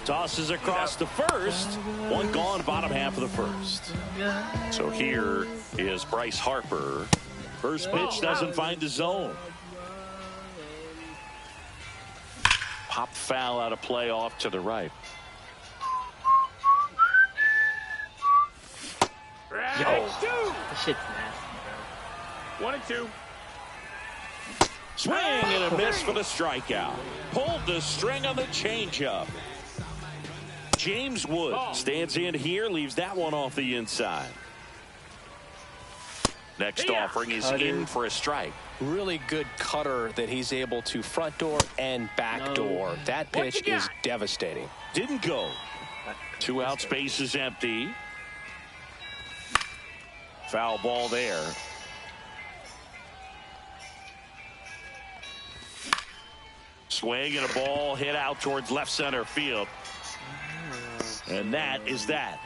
Tosses across the first. One gone, bottom half of the first. So here is Bryce Harper. First pitch doesn't find the zone. Pop foul out of play off to the right. Yo, this shit's nasty, bro. 1-2. Swing and a miss for the strikeout. Pulled the string on the changeup. James Wood stands in here, leaves that one off the inside. Next offering is in for a strike. Really good cutter that he's able to front door and back door. That pitch is devastating. Didn't go. 2 outs, base is empty. Foul ball there. Swing and a ball hit out towards left center field. And that is that.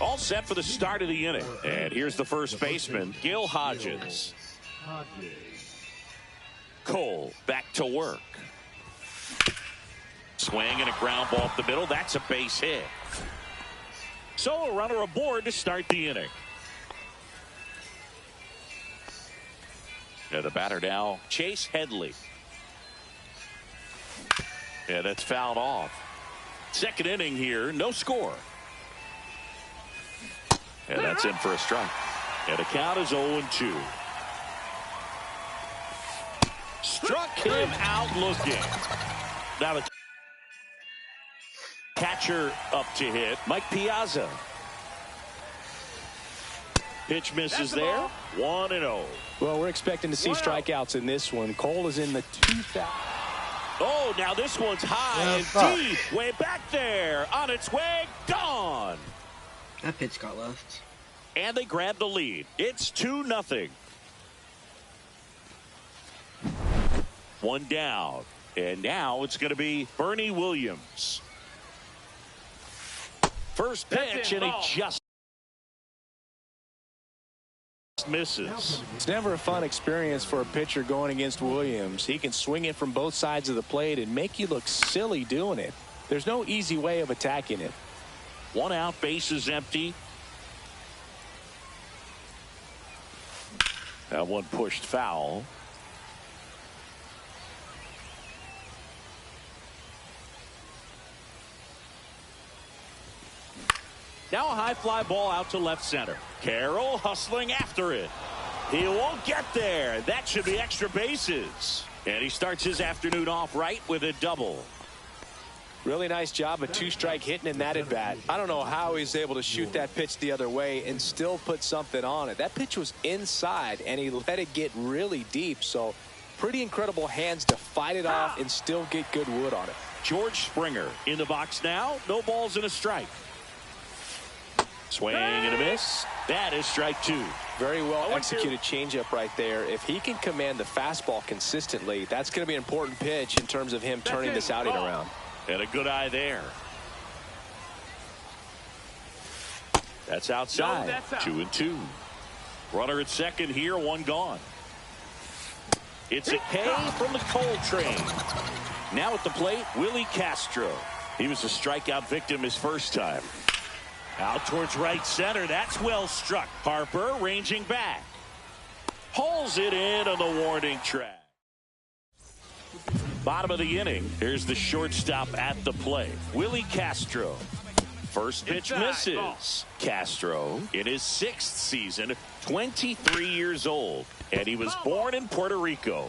All set for the start of the inning. And here's the first baseman, Gil Hodges. Cole back to work. Swing and a ground ball up the middle. That's a base hit. So a runner aboard to start the inning. And the batter now, Chase Headley. And that's fouled off. Second inning here, no score. And that's in for a strike. And the count is 0-2. Struck him out looking. Now the catcher up to hit, Mike Piazza. Pitch misses there. 1-0. Well, we're expecting to see strikeouts in this one. Cole is in the 2000. Oh, now this one's high and deep. Way back there. On its way. Gone. That pitch got left. And they grab the lead. It's 2-0. One down. And now it's going to be Bernie Williams. First pitch, and he just misses. It's never a fun experience for a pitcher going against Williams. He can swing it from both sides of the plate and make you look silly doing it. There's no easy way of attacking it. 1 out, base is empty. That one pushed foul. Now a high fly ball out to left center. Carroll hustling after it. He won't get there. That should be extra bases. And he starts his afternoon off right with a double. Really nice job, a 2-strike hitting in that at bat. I don't know how he's able to shoot that pitch the other way and still put something on it. That pitch was inside and he let it get really deep. So pretty incredible hands to fight it off and still get good wood on it. George Springer in the box now. No balls and a strike. Swing and a miss. That is strike 2. Very well executed changeup right there. If he can command the fastball consistently, that's going to be an important pitch in terms of him turning this outing around. And a good eye there. That's outside. 2-2. Runner at second here, 1 gone. It's a K from the Coltrane. Now at the plate, Willie Castro. He was a strikeout victim his first time. Out towards right center. That's well struck. Harper ranging back. Pulls it in on the warning track. Bottom of the inning. Here's the shortstop at the plate. Willie Castro. First pitch misses. Castro in his 6th season, 23 years old. And he was born in Puerto Rico.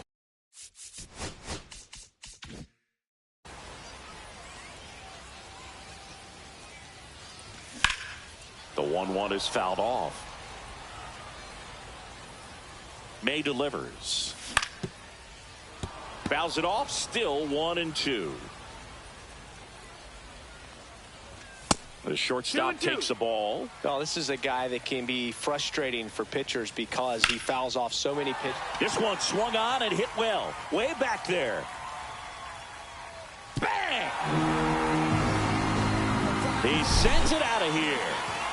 The 1-1 is fouled off. May delivers. Fouls it off. Still 1-2. The shortstop takes the ball. Oh, this is a guy that can be frustrating for pitchers because he fouls off so many pitches. This one swung on and hit well. Way back there. Bang! He sends it out of here.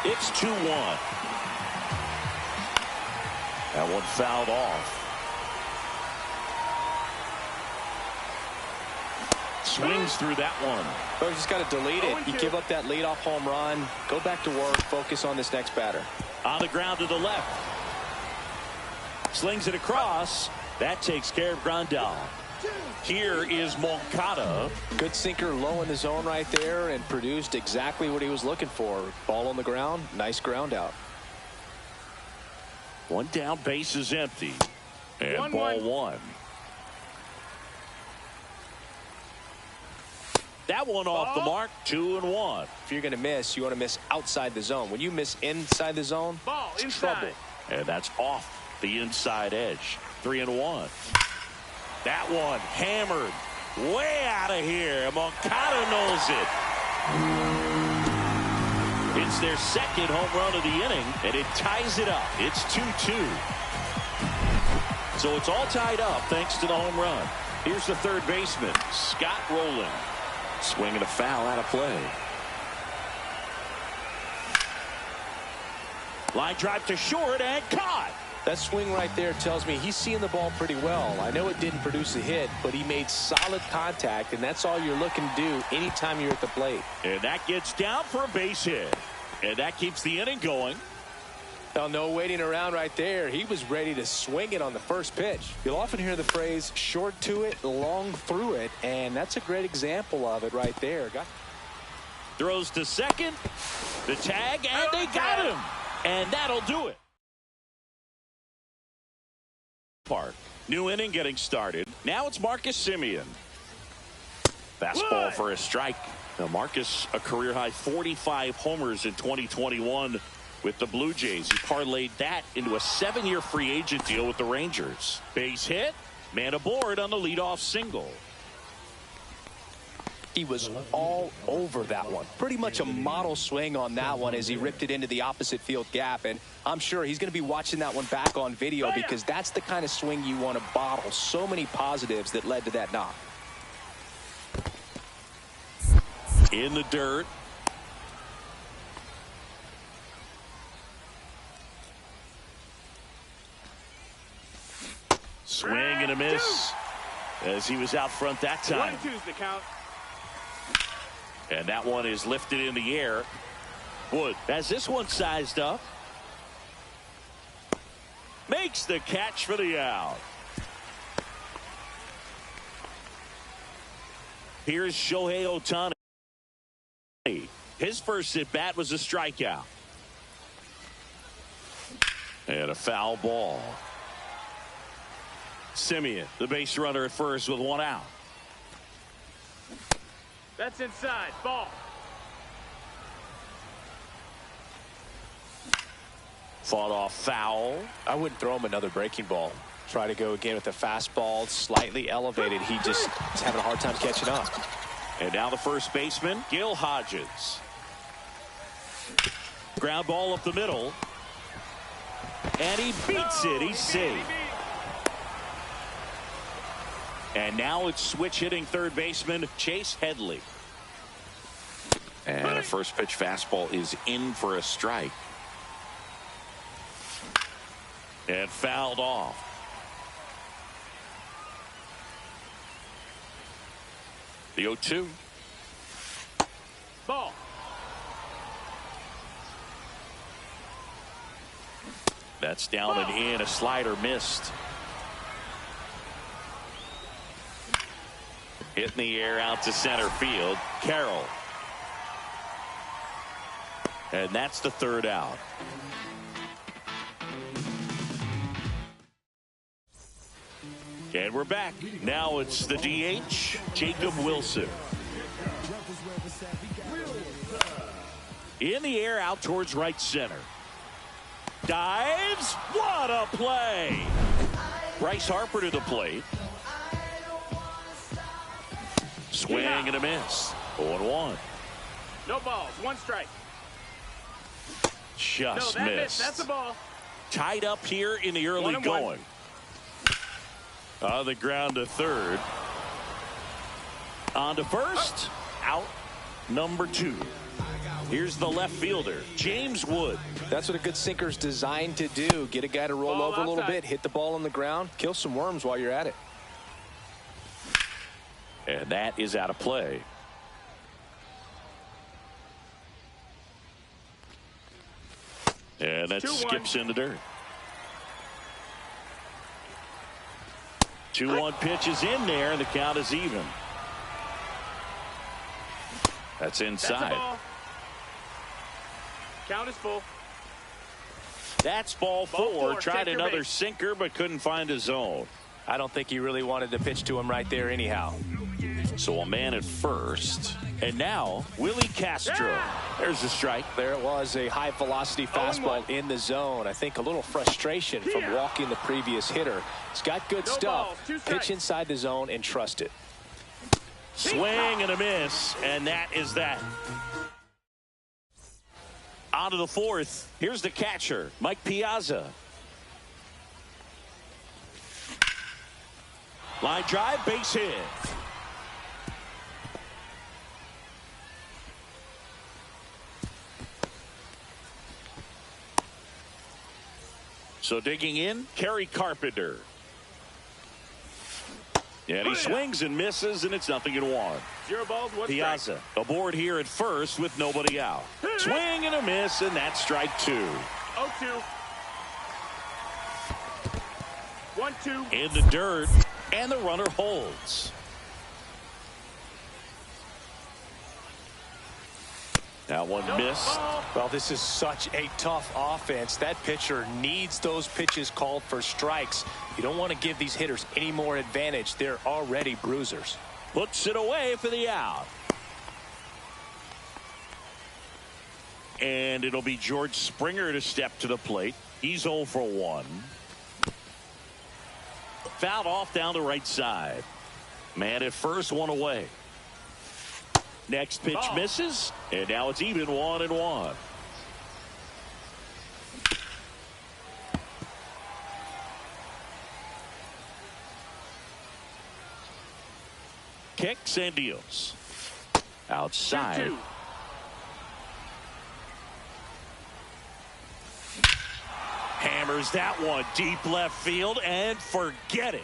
It's 2-1. That one fouled off. Swings through that one. Oh, you just got to delete it. You give up that leadoff home run. Go back to work. Focus on this next batter. On the ground to the left. Slings it across. That takes care of Grandal. Here is Moncada. Good sinker low in the zone right there and produced exactly what he was looking for. Ball on the ground. Nice ground out. One down, base is empty. And ball one. That one off the mark. 2-1. If you're going to miss, you want to miss outside the zone. When you miss inside the zone, it's trouble. And that's off the inside edge. 3-1. That one hammered way out of here. Moncada knows it. It's their second home run of the inning, and it ties it up. It's 2-2. So it's all tied up thanks to the home run. Here's the third baseman, Scott Rowland. Swinging a foul out of play. Line drive to short and caught. That swing right there tells me he's seeing the ball pretty well. I know it didn't produce a hit, but he made solid contact, and that's all you're looking to do anytime you're at the plate. And that gets down for a base hit. And that keeps the inning going. Now, no waiting around right there. He was ready to swing it on the first pitch. You'll often hear the phrase short to it, long through it, and that's a great example of it right there. Throws to second, the tag, and they got him. And that'll do it. Park. New inning getting started. Now it's Marcus Semien. Fastball for a strike. Now Marcus, a career-high 45 homers in 2021 with the Blue Jays. He parlayed that into a 7-year free agent deal with the Rangers. Base hit, man aboard on the leadoff single. He was all over that one. Pretty much a model swing on that one as he ripped it into the opposite field gap. And I'm sure he's going to be watching that one back on video because that's the kind of swing you want to bottle. So many positives that led to that knock. In the dirt. Swing and a miss as he was out front that time. 1-2's the count. And that one is lifted in the air. Wood has this one sized up. Makes the catch for the out. Here's Shohei Ohtani. His first at bat was a strikeout. And a foul ball. Semien, the base runner at first with one out. That's inside. Ball. Fought off foul. I wouldn't throw him another breaking ball. Try to go again with the fastball, slightly elevated. He just is having a hard time catching up. And now the first baseman, Gil Hodges. Ground ball up the middle. And he beats it. He's safe. And now it's switch hitting third baseman Chase Headley. And a first pitch fastball is in for a strike. And fouled off. The 0-2. Ball. That's down and in. A slider missed. Hit in the air out to center field. Carroll. And that's the third out. And we're back. Now it's the DH, Jacob Wilson. In the air out towards right center. Dives. What a play. Bryce Harper to the plate. Swing and a miss. 0-1. No balls. One strike. Just no, missed. That's a ball. Tied up here in the early going. On the ground to third. On to first. Out number 2. Here's the left fielder, James Wood. That's what a good sinker's designed to do. Get a guy to roll over a little bit, hit the ball on the ground, kill some worms while you're at it. And that is out of play. And that skips in the dirt. 2-1 pitch is in there, and the count is even. That's inside. Count is full. That's ball four. Tried another sinker, but couldn't find a zone. I don't think he really wanted to pitch to him right there anyhow. So a man at first. And now, Willie Castro. There's the strike. There it was, a high-velocity fastball in the zone. I think a little frustration from walking the previous hitter. He's got good stuff. Pitch inside the zone and trust it. Swing and a miss, and that is that. On to the fourth. Here's the catcher, Mike Piazza. Line drive, base hit. So digging in, Kerry Carpenter. And he swings and misses, and it's 0-1. 0 balls, 1 Piazza aboard here at first with nobody out. Swing and a miss, and that's strike 2. 0-2. 1-2. In the dirt, and the runner holds. That one missed. Well, this is such a tough offense. That pitcher needs those pitches called for strikes. You don't want to give these hitters any more advantage. They're already bruisers. Puts it away for the out. And it'll be George Springer to step to the plate. He's 0 for 1. Fouled off down the right side. Man at first, one away. Next pitch misses, and now it's even 1-1. Kicks and deals. Outside. 2-2. Hammers that one deep left field, and forget it.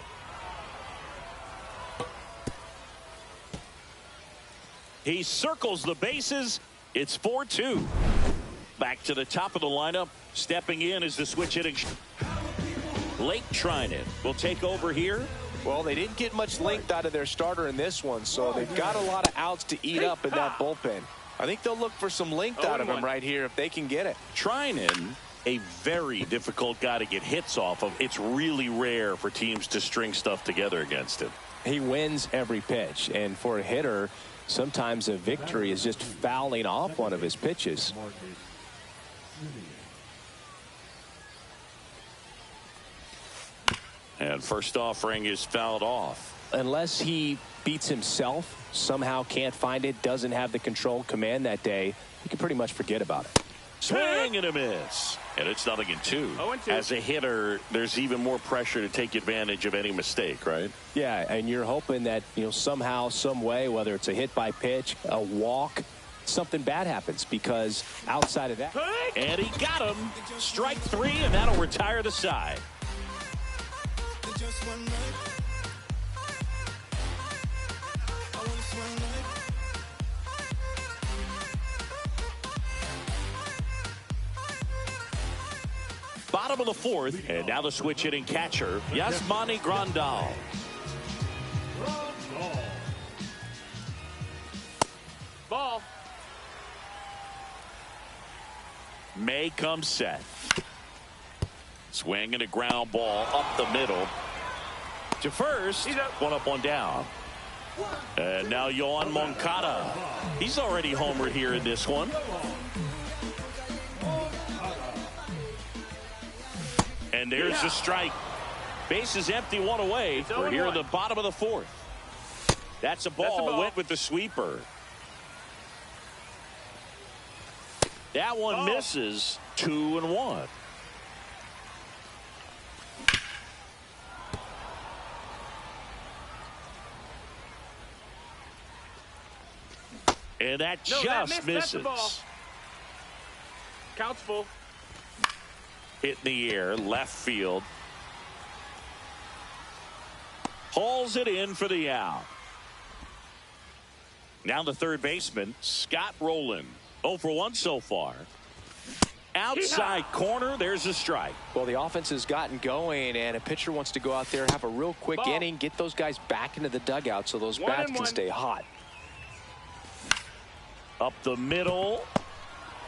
He circles the bases. It's 4-2. Back to the top of the lineup. Stepping in is the switch hitting. Blake Treinen will take over here. Well, they didn't get much length out of their starter in this one, so they've got a lot of outs to eat up in that bullpen. I think they'll look for some length out of him right here if they can get it. Treinen, a very difficult guy to get hits off of. It's really rare for teams to string stuff together against him. He wins every pitch, and for a hitter, sometimes a victory is just fouling off one of his pitches. And first offering is fouled off. Unless he beats himself, somehow can't find it, doesn't have the control command that day, you can pretty much forget about it. Swing and a miss. And it's 0-2. 0-2. As a hitter, there's even more pressure to take advantage of any mistake, right? Yeah, and you're hoping that, somehow, some way, whether it's a hit by pitch, a walk, something bad happens, because outside of that. And he got him. Strike 3, and that'll retire the side. Bottom of the fourth, and now the switch hitting catcher, Yasmani Grandal. Ball. May comes set. Swing and a ground ball up the middle. To first, one up, one down. And now Yoan Moncada. He's already homered here in this one. And there's the strike. Base is empty, one away. We're here in the bottom of the fourth. That's a ball. Went with the sweeper. That one misses. 2-1. And that just misses. Count's full. Hit in the air, left field. Hauls it in for the out. Now the third baseman, Scott Rowland. 0 for 1 so far. Outside corner, there's a strike. Well, the offense has gotten going, and a pitcher wants to go out there, have a real quick inning, get those guys back into the dugout so those bats can stay hot. Up the middle.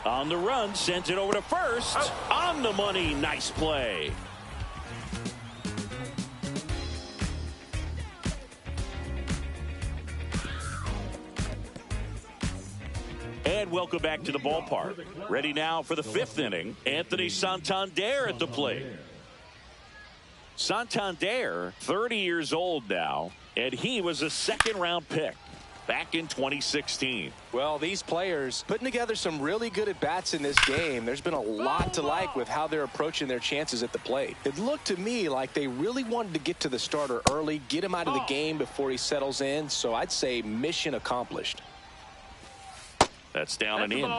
On the run, sends it over to first. On the money, nice play. And welcome back to the ballpark. Ready now for the 5th inning. Anthony Santander at the plate. Santander, 30 years old now, and he was a 2nd-round pick back in 2016. Well, these players putting together some really good at-bats in this game. There's been a lot to like with how they're approaching their chances at the plate. It looked to me like they really wanted to get to the starter early, get him out of the game before he settles in, so I'd say mission accomplished. That's down and in.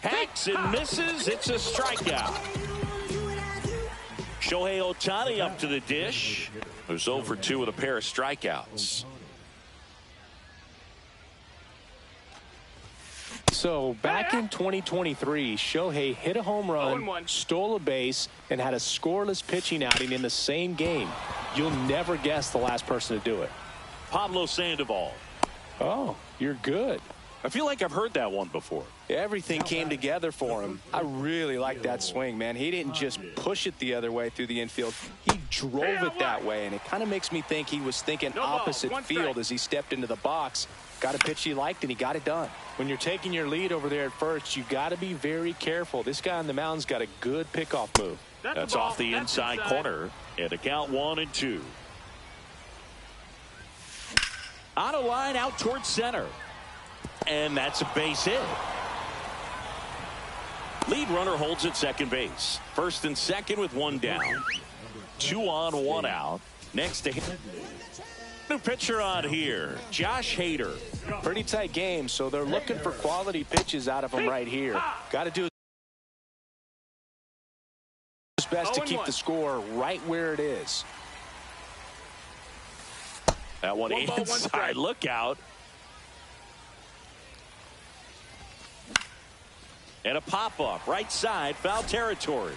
Hacks and misses. It's a strikeout. Shohei Ohtani up to the dish. Who's 0 for 2 with a pair of strikeouts. So back in 2023, Shohei hit a home run, stole a base, and had a scoreless pitching outing in the same game. You'll never guess the last person to do it. Pablo Sandoval. Oh, you're good. I feel like I've heard that one before. Everything came together for him. I really like that swing, man. He didn't just push it the other way through the infield. He drove it that way, and it kind of makes me think he was thinking opposite field as he stepped into the box. Got a pitch he liked, and he got it done. When you're taking your lead over there at first, you got to be very careful. This guy on the mound's got a good pickoff move. That's off the inside corner, and the count 1-2. On a line out towards center. And that's a base hit. Lead runner holds at second base. First and second with 1 down. 2 on, 1 out. Next to him. New pitcher on here, Josh Hader. Pretty tight game, so they're looking for quality pitches out of him right here. Got to do his best to keep the score right where it is. That one inside, look out. And a pop-up, right side, foul territory.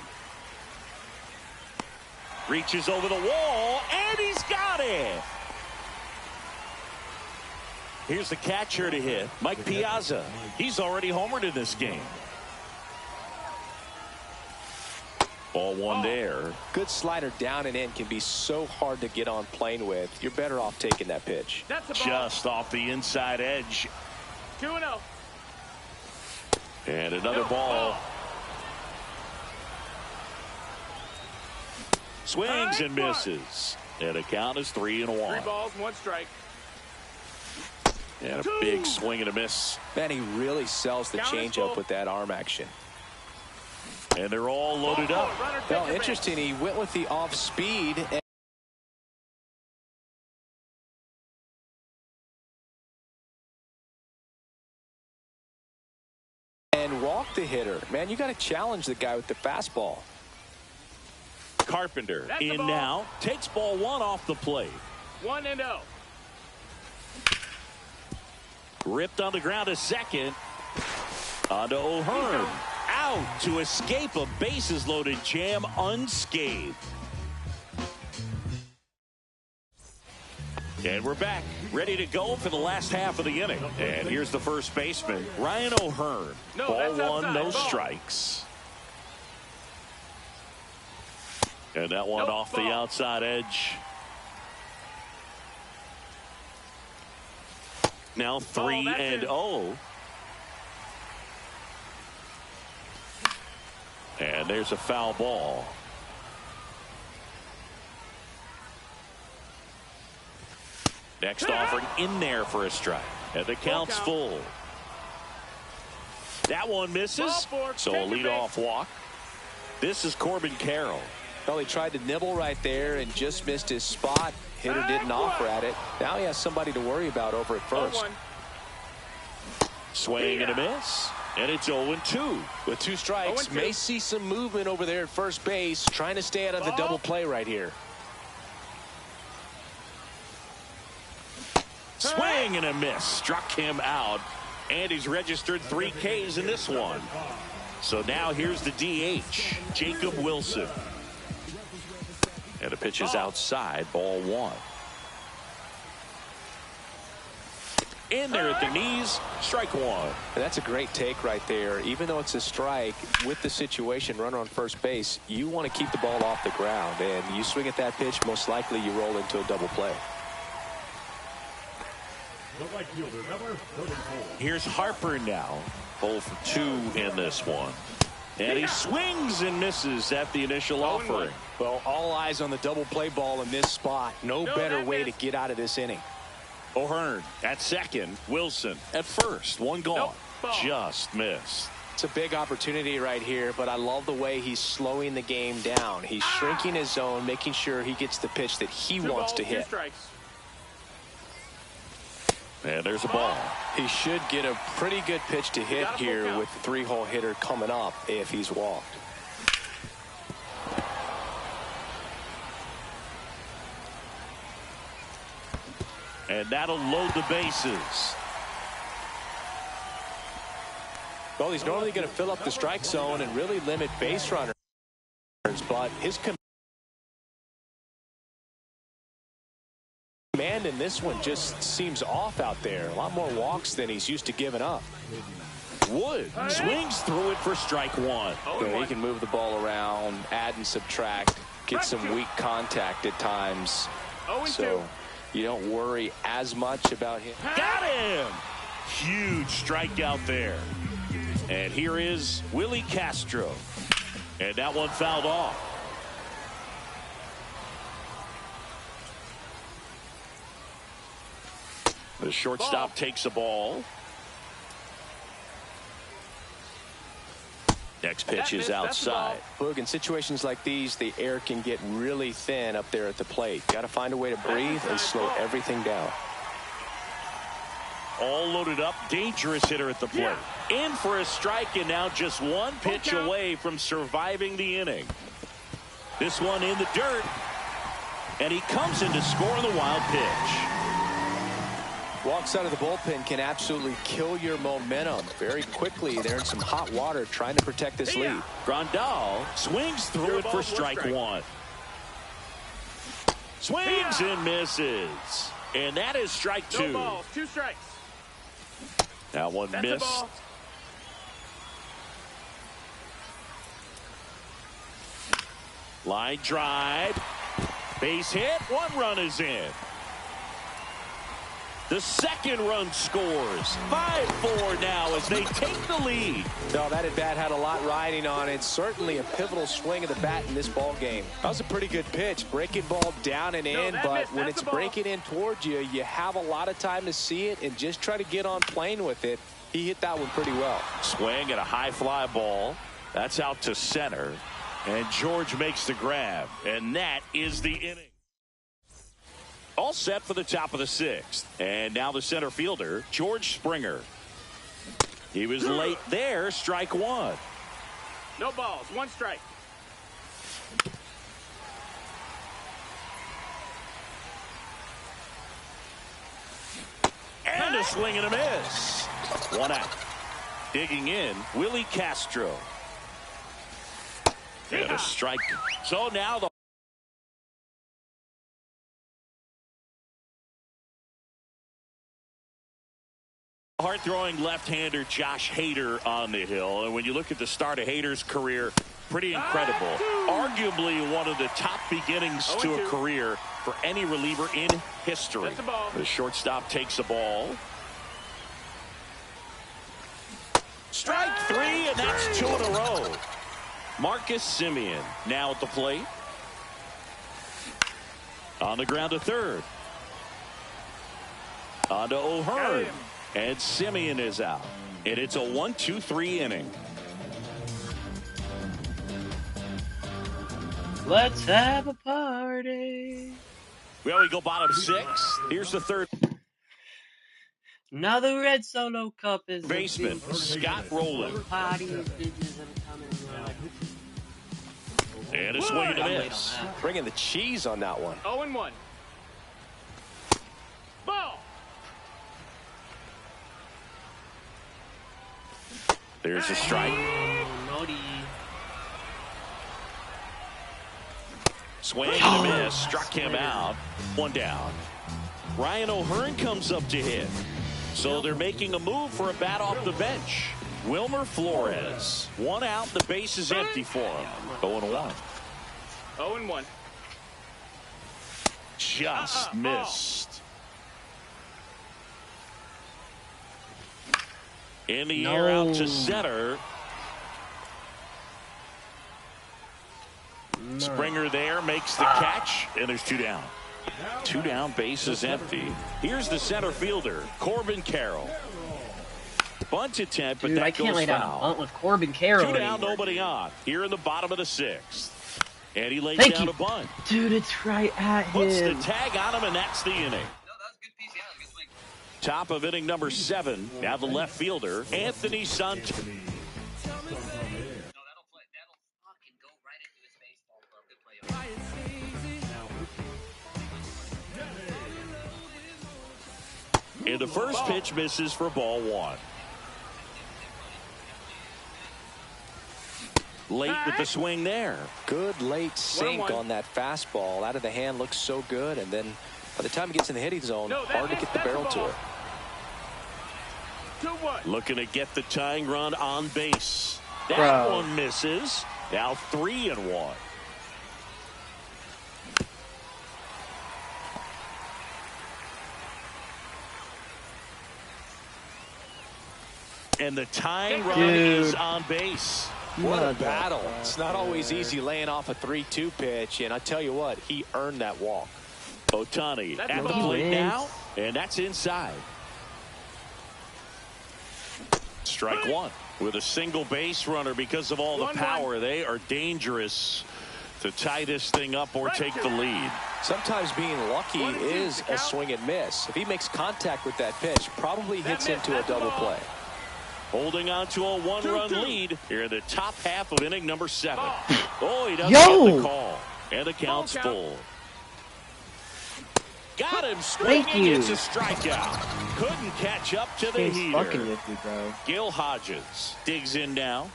Reaches over the wall, and he's got it. Here's the catcher to hit, Mike Piazza. He's already homered in this game. Ball 1 there. Good slider down and in can be so hard to get on plane with. You're better off taking that pitch. Just off the inside edge. 2-0. And another ball. Swings and misses. And the count is 3-1. 3 balls, 1 strike. And a big swing and a miss. Man, he really sells the changeup with that arm action. And they're all loaded up. Well, interesting. He went with the off speed. And walked the hitter. Man, you got to challenge the guy with the fastball. Carpenter in now. Takes ball 1 off the plate. 1-0. Ripped on the ground to second. On to O'Hearn. Out to escape a bases loaded jam unscathed. And we're back, ready to go for the last half of the inning. And here's the first baseman, Ryan O'Hearn. Ball 1, no strikes. And that one off the outside edge. Now 3-0. And there's a foul ball. Next offering in there for a strike. And the count's full. That one misses. So a leadoff walk. This is Corbin Carroll. Well, he tried to nibble right there and just missed his spot. Hitter didn't offer at it. Now he has somebody to worry about over at first. Swing and a miss. And it's 0-2. With 2 strikes, may see some movement over there at first base, trying to stay out of the double play right here. Swing and a miss. Struck him out. And he's registered 3 Ks in this one. So now here's the DH, Jacob Wilson. And the pitch is outside, ball 1. In there at the knees, strike 1. And that's a great take right there. Even though it's a strike, with the situation, runner on first base, you want to keep the ball off the ground. And you swing at that pitch, most likely you roll into a double play. Here's Harper now. 0 for 2 in this one. And he swings and misses at the initial offering. Well, all eyes on the double play ball in this spot. No better way to get out of this inning. O'Hearn at second. Wilson at first. 1 gone. Just missed. It's a big opportunity right here, but I love the way he's slowing the game down. He's shrinking his zone, making sure he gets the pitch that he wants to hit. And there's a ball. He should get a pretty good pitch to hit here with the 3-hole hitter coming up if he's walked. And that'll load the bases. Well, he's normally going to fill up the strike zone and really limit base runners, but his command in this one just seems off out there. A lot more walks than he's used to giving up. Wood swings through it for strike 1. So he can move the ball around, add and subtract, get some weak contact at times. So you don't worry as much about him. Got him! Huge strikeout there. And here is Willie Castro. And that one fouled off. The shortstop takes a ball. Next pitch is outside. Boog, in situations like these, the air can get really thin up there at the plate. Got to find a way to breathe and slow everything down. All loaded up, dangerous hitter at the plate. In for a strike, and now just 1 pitch away from surviving the inning. This one in the dirt, and he comes in to score the wild pitch. Walks out of the bullpen can absolutely kill your momentum very quickly. They're in some hot water trying to protect this lead. Grandal swings through it for strike 1. Swings and misses. And that is strike 2. No balls, 2 strikes. That one missed. Line drive. Base hit. 1 run is in. The second run scores. 5-4 now as they take the lead. No, that at bat had a lot riding on it. Certainly a pivotal swing of the bat in this ball game. That was a pretty good pitch. Breaking ball down and in, but when it's breaking in towards you, you have a lot of time to see it and just try to get on plane with it. He hit that one pretty well. Swing at a high fly ball. That's out to center. And George makes the grab. And that is the inning. All set for the top of the 6th. And now the center fielder, George Springer. He was late there, strike 1. No balls, 1 strike. And a swing and a miss. 1 out. Digging in, Willie Castro. And a strike. So now the hard-throwing left-hander Josh Hader on the hill. And when you look at the start of Hader's career, pretty incredible. Arguably one of the top beginnings to a career for any reliever in history. The shortstop takes the ball. Strike 3, and that's 2 in a row. Marcus Semien now at the plate. On the ground to third. On to O'Hearn. And Semien is out. And it's a 1-2-3 inning. Let's have a party. Well, we go bottom 6. Here's the third. Another red solo cup is baseman Scott Rowland. And a swing and a miss. Bringing the cheese on that one. 0-1. Ball. There's a strike. Swing and a miss. Struck him out. One down. Ryan O'Hearn comes up to hit. So they're making a move for a bat off the bench. Wilmer Flores. One out. The base is empty for him. 0-1. 0-1. Just missed. In the air out to center. Springer there makes the catch, and there's two down. Two down, base is empty. Here's the center fielder, Corbin Carroll. Bunt attempt, but that I can't goes lay down a foul. bunt with Corbin Carroll. Two down, nobody on. Here in the bottom of the sixth. And he lays down a bunt. Dude, it's right at Puts the him. tag on him, and that's the inning. Top of inning number 7. Now the left fielder, Anthony Sant. And the first pitch misses for ball 1. Late with the swing there. Good late sink on that fastball. Out of the hand, looks so good. And then by the time he gets in the hitting zone, hard to get the barrel to it. 2-1. Looking to get the tying run on base. That one misses. Now 3-1. And the tying run is on base. What a battle. It's not always easy laying off a 3-2 pitch, and I tell you what, he earned that walk. Ohtani at the plate now, and that's inside. Strike 1 with a single base runner. Because of all the power, they are dangerous to tie this thing up or take the lead. Sometimes being lucky is a swing and miss. If he makes contact with that pitch, probably hits into a double play. Holding on to a 1-run lead here in the top half of inning number 7. Oh, he doesn't get the call. And the count's full. Got him swinging. It's a strikeout. Couldn't catch up to the heater. Gil Hodges digs in now.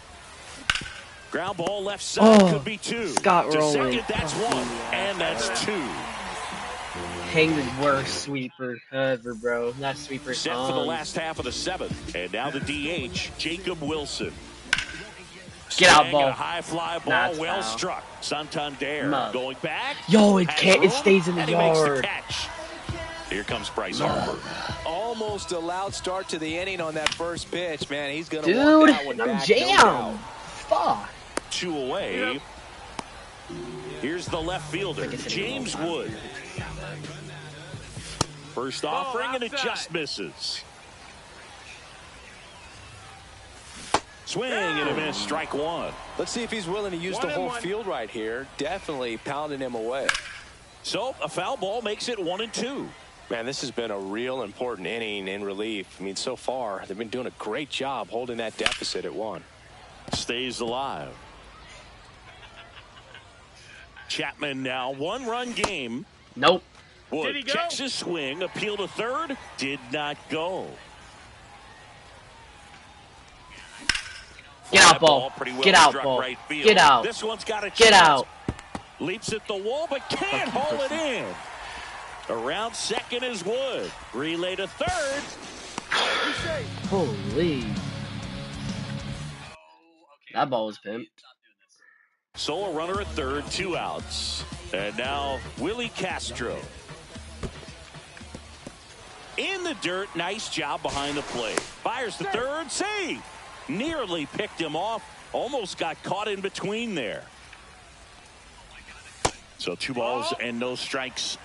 Ground ball left side, could be 2. Scott to Rowland. second, that's 1. And that's 2. Hangman's worst sweeper ever, bro. Not sweeper. Set for the last half of the 7th. And now the DH, Jacob Wilson. Get out, ball. A high fly ball, well struck. Santander going back. Yo, it can't. It stays in the and he makes the yard. catch. Here comes Bryce Harper. Almost a loud start to the inning on that first pitch, man. He's going to Dude, walk that one I'm back. jammed. Fuck. 2 away. Here's the left fielder, James Wood. First offering, and it just misses. Swing and a miss, strike 1. Let's see if he's willing to use the whole field right here. Definitely pounding him away. So a foul ball makes it 1-2. Man, this has been a real important inning in relief. I mean, so far, they've been doing a great job holding that deficit at 1. Stays alive. Chapman now, 1-run game. Nope. Wood checks his swing, appeal to third, did not go. Get out, ball. Get out, ball. Right field. Get out. This one's got a chance. Get out. Leaps at the wall, but can't haul it in. Around second is Wood. Relay to third. Holy. That ball was pimped. So a runner at third, 2 outs. And now Willie Castro. In the dirt, nice job behind the plate. Fires to third, save. Nearly picked him off. Almost got caught in between there. So 2 balls and no strikes.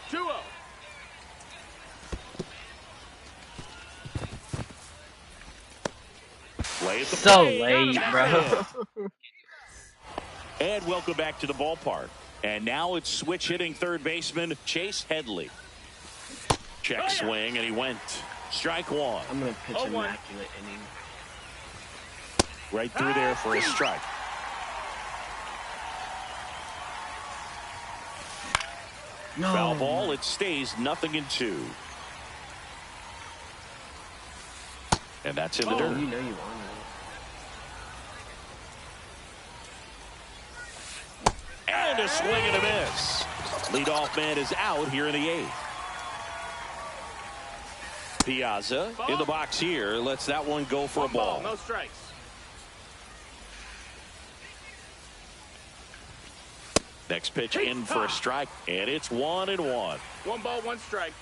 2-0. Play at the So plate. late, bro. And welcome back to the ballpark. And now it's switch hitting third baseman Chase Headley. Check swing, and he went. Strike one. I'm gonna pitch immaculate inning. Right through there for a strike. No. Foul ball. It stays 0-2. And that's in the dirt. You know you want it. And a swing and a miss. Leadoff man is out here in the 8th. Piazza in the box here. Lets that one go for a ball. No strikes. Next pitch in for a strike, and it's 1-1. 1 ball, 1 strike.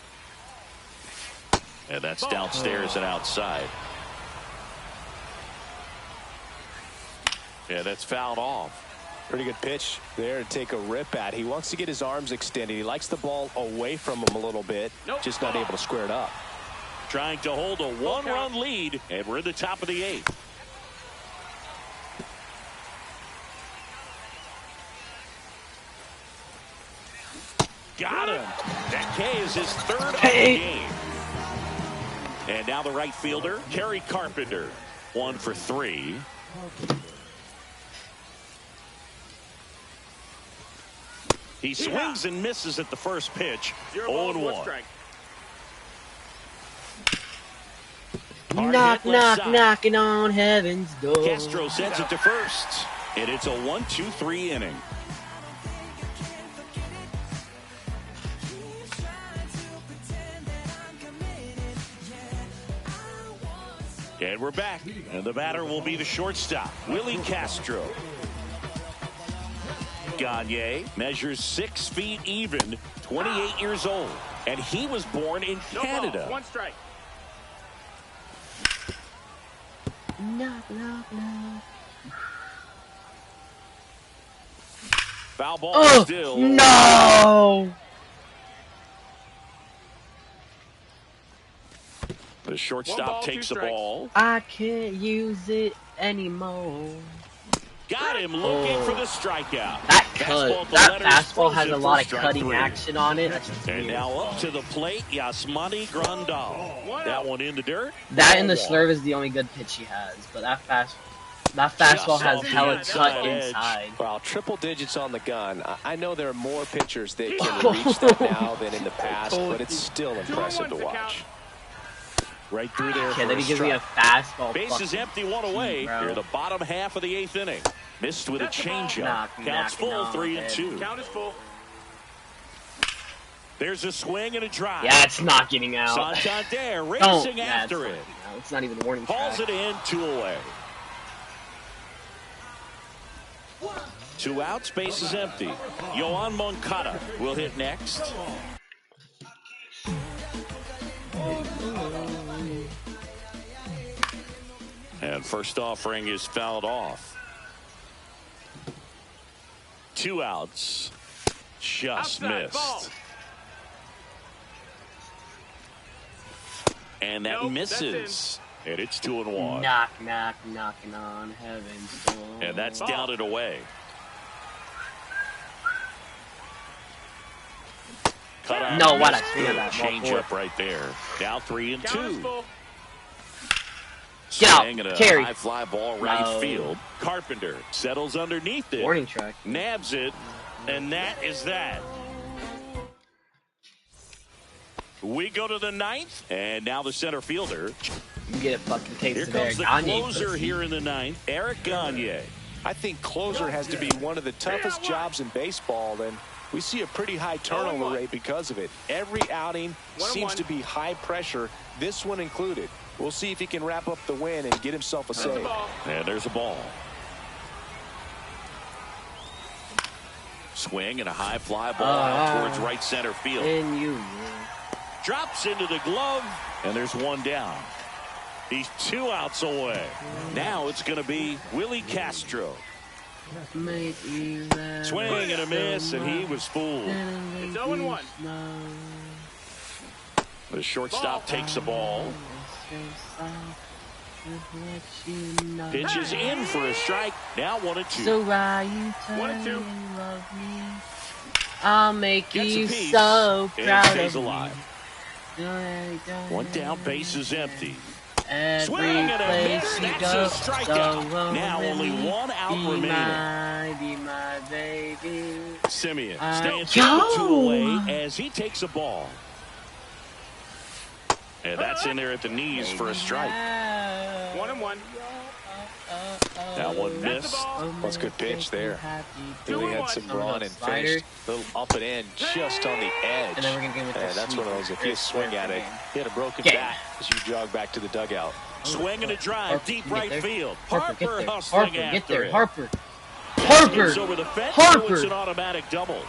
And that's downstairs and outside. Yeah, that's fouled off. Pretty good pitch there to take a rip at. He wants to get his arms extended. He likes the ball away from him a little bit. Just not able to square it up. Trying to hold a 1-run lead, and we're in the top of the 8th. Got him. That K is his 3rd of the game. And now the right fielder, Kerry Carpenter. 1 for 3. He swings and misses at the first pitch. 0-1. Knock, knock, knocking on heaven's door. Castro sends it to first. And it's a 1-2-3 inning. And we're back. And the batter will be the shortstop, Willie Castro. Gagne measures 6 feet even, 28 years old. And he was born in Canada. Ball, 1 strike. Knock, knock, knock. Foul ball still. No! The shortstop takes the ball. I can't use it anymore. Got him looking for the strikeout. That fastball has a lot of cutting action on it. And now up to the plate, Yasmani Grandal. That one in the dirt. That and the slurve is the only good pitch he has. But that fastball has hella cut inside. Wow, triple digits on the gun. I know there are more pitchers that can reach that now than in the past, but it's still impressive to watch. Right through there. Okay, then he gives me a fastball. Base is empty, 1 away. Here the bottom half of the 8th inning. Missed with a changeup. Counts full, 3-2. Count is full. There's a swing and a drive. Yeah, it's not getting out. Santander racing after it. It's not even warning. Hauls it in, 2 away. 2 outs, base is empty. Yoan Moncada will hit next. And first offering is fouled off. 2 outs. Just missed. And that misses. And it's 2-1. Knock, knock, knocking on heaven's door. And that's down and away. Cut out. No, what I see that change up right there. Now 3-2. Get out, Carry. High fly ball right field. Carpenter settles underneath it. Warning track. Nabs it, and that is that. We go to the 9th, and now the center fielder. You get it fucking takes. Here comes the closer here in the 9th, Eric Gagne. I think closer has to be one of the toughest jobs in baseball, and we see a pretty high turnover rate because of it. Every outing seems to be high pressure, this one included. We'll see if he can wrap up the win and get himself a save. And there's a ball. Swing and a high fly ball out towards right center field. Drops into the glove, and there's 1 down. He's 2 outs away. Now it's going to be Willie Castro. Swing and a miss, and he was fooled. It's 0-1. The shortstop takes the ball. Pitches in for a strike. Now 1-2. So why you 1-2. I'll make you so proud of me. One down, base is empty. Every Swing and a place miss. you That's go, a strikeout. so Now only one out remaining. Be my baby. Simeon staying 2 away as he takes a ball. And that's in there at the knees for a strike. 1-1. That one missed. That's a good pitch there. Really had some run and finished a little up and in just on the edge. And then we're gonna get that's one of those, if you swing at it, hit a broken bat as you jog back to the dugout. Swing and a drive, deep right field. Harper hustling get after there. it. Harper. Gets over the fence, so it's an automatic double.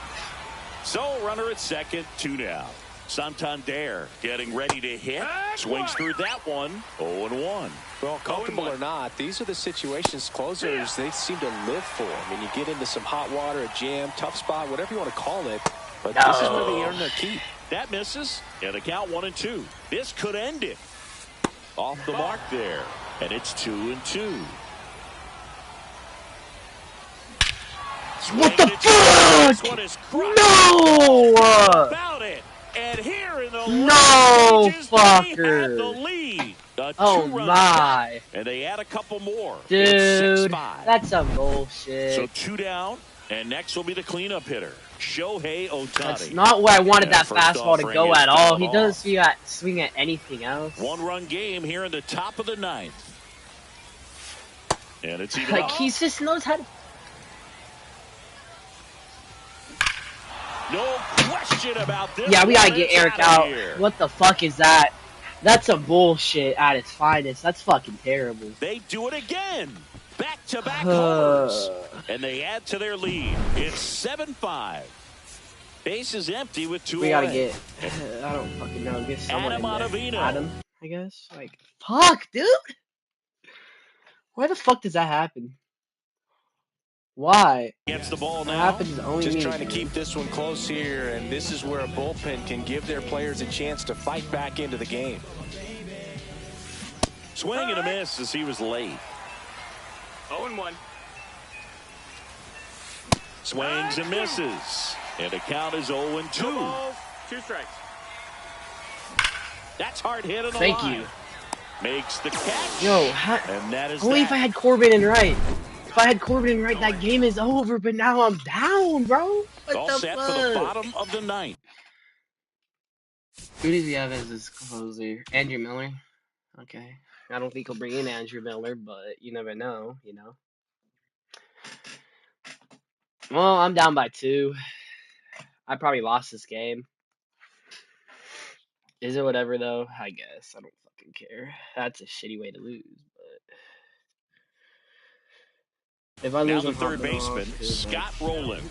So runner at second, 2 down. Santander getting ready to hit. Swings through that one. 0-1. Well, comfortable or not, these are the situations closers they seem to live for. I mean, you get into some hot water, a jam, tough spot, whatever you want to call it. But this is where they earn their keep. That misses. And the count 1-2. This could end it. Off the mark there. And it's 2-2. What the fuck? No! About it. And here in the No, stages, fucker. they had the lead. Oh my. And they add a couple more. Dude, It's 6-5. that's some bullshit. So 2 down, and next will be the cleanup hitter, Shohei Ohtani. That's not where I wanted that First fastball to offering go is at all. fouled He off. doesn't swing at anything else. 1-run game here in the top of the 9th. And it's even Like, up. he just knows how to... No question about this. Yeah, we gotta one. get It's Eric outta out. here. What the fuck is that? That's a bullshit at its finest. That's fucking terrible. They do it again. Back-to-back homers. And they add to their lead. It's 7-5. Base is empty with 2 We gotta away. get... I don't fucking know. Get someone Adam in there. Ottavino. Adam, I guess? Like, fuck, dude! Why the fuck does that happen? Why? Gets the ball That now. happens only Just me. trying to keep this one close here, and this is where a bullpen can give their players a chance to fight back into the game. Swing and a miss as he was late. 0-1. Swings and misses. And the count is 0-2. 2 balls, 2 strikes. That's hard hit on the Thank line. you. Makes the catch. Yo, And that is only that. if I had Corbin in right. If I had Corbin in right, that game is over, but now I'm down, bro. What All the set fuck? for the bottom of the 9th. Who does he have as his closer? Andrew Miller? Okay. I don't think he'll bring in Andrew Miller, but you never know, you know. Well, I'm down by 2. I probably lost this game. Is it whatever, though? I guess. I don't fucking care. That's a shitty way to lose, but... If I Now lose, the I'm third hopping off, baseman, 'cause, Scott Rowland.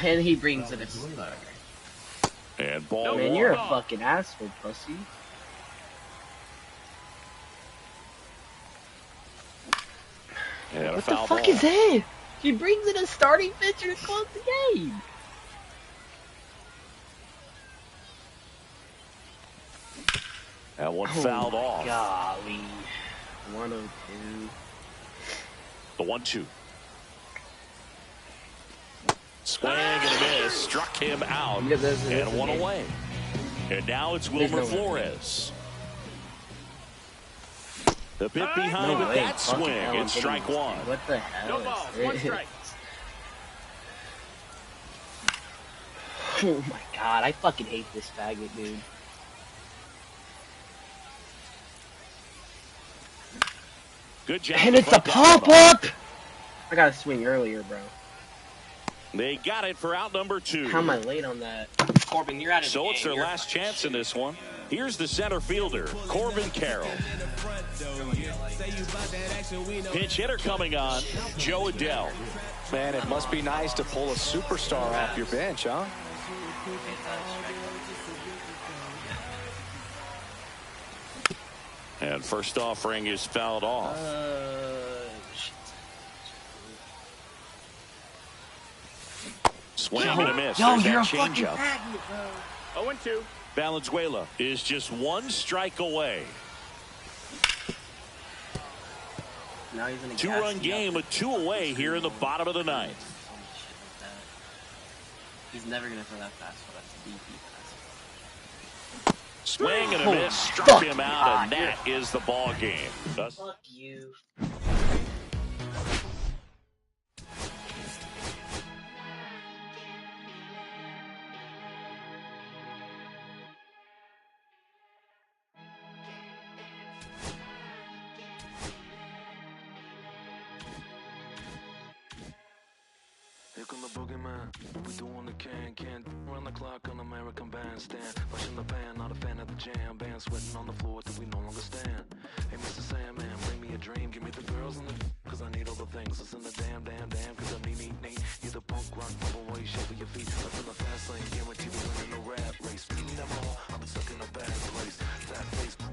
And he brings it a start. And ball Man, one. you're a fucking asshole, pussy. And a What the foul fuck ball. is that? He brings in a starting pitcher to close the game. That one fouled off. Golly. 102. The 1-2. Swing and a miss. Struck him out. Yeah, that's it. And one away. And now it's Wilmer no way. Flores. The bit behind No with way. that Fucking swing. hell, It's I'm strike getting one. this. What the hell? No is balls, this? 1 strike. Oh my god, I fucking hate this faggot, dude. Good job. And to it's a put that one pop-up! I gotta swing earlier, bro. They got it for out number 2. How am I late on that? Corbin, you're out of the So it's game. their You're last fucking chance in shit. this one. Here's the center fielder, Corbin Carroll. Pinch hitter coming on, Joe Adell. Man, it must be nice to pull a superstar off your bench, huh? And first offering is fouled off. Shit. Swing and a miss. Yo, There's you're a that fucking changeup. faggot, bro. 0-2. Valenzuela is just 1 strike away. Now he's in a 2-run game with 2 away here in the bottom of the 9th. He's never gonna throw that fastball. That's a DP pass. Swing and a miss, struck him out, and that is the ball game. Fuck you. Here come the boogeyman. We doing the can run the clock on American Bandstand. Pushing the pan, not a fan of the jam. Band sweating on the floor till we no longer stand. Hey, Mr. Sandman, bring me a dream. Give me the girls in the cause I need all the things that's in the damn. Cause I need. You're the punk rock bubble while you shuffle your feet. Up in the fast lane, guaranteed to win in the rap race. Beating them all, I'm stuck in a bad place. Fat face.